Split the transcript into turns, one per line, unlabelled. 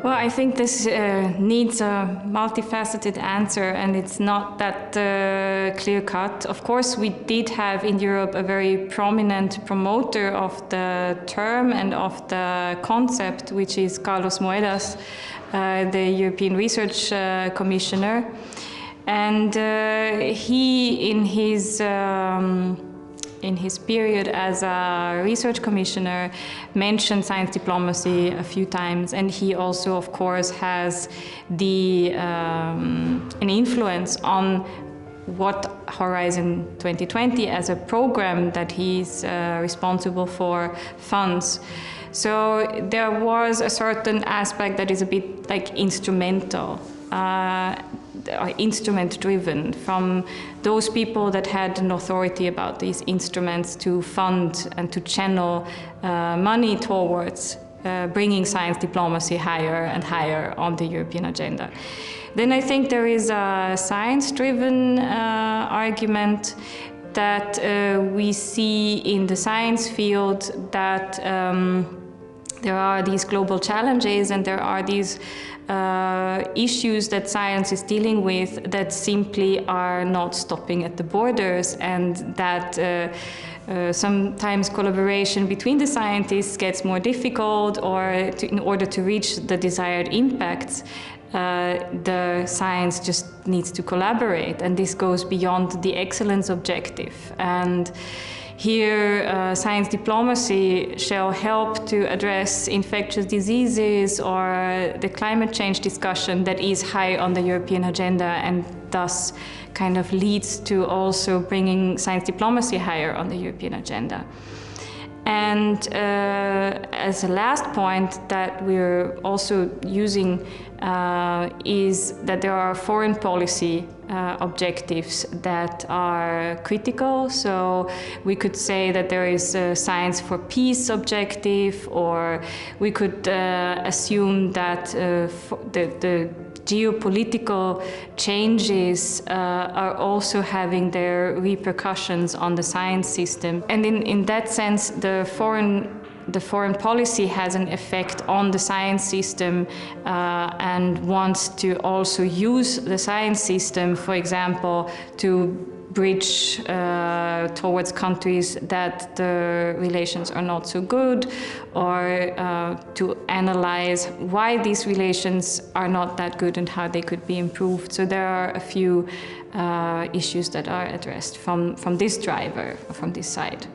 Well, I think this needs a multifaceted answer, and it's not that clear-cut. Of course, we did have in Europe a very prominent promoter of the term and of the concept, which is Carlos Moedas, the European Research Commissioner. And he, in his period as a research commissioner, mentioned science diplomacy a few times, and he also, of course, has an influence on what Horizon 2020 as a program that he's responsible for funds. So there was a certain aspect that is a bit like instrumental. Instrument-driven from those people that had an authority about these instruments to fund and to channel money towards bringing science diplomacy higher and higher on the European agenda. Then I think there is a science-driven argument that we see in the science field, that there are these global challenges and there are these issues that science is dealing with that simply are not stopping at the borders, and that sometimes collaboration between the scientists gets more difficult, or in order to reach the desired impacts, the science just needs to collaborate, and this goes beyond the excellence objective. And here, science diplomacy shall help to address infectious diseases or the climate change discussion that is high on the European agenda, and thus kind of leads to also bringing science diplomacy higher on the European agenda. And as a last point that we're also using is that there are foreign policy objectives that are critical. So we could say that there is a science for peace objective, or we could assume that the geopolitical changes are also having their repercussions on the science system. And in that sense, the foreign policy has an effect on the science system and wants to also use the science system, for example, to bridge towards countries that the relations are not so good, or to analyze why these relations are not that good and how they could be improved. So there are a few issues that are addressed from this driver, from this side.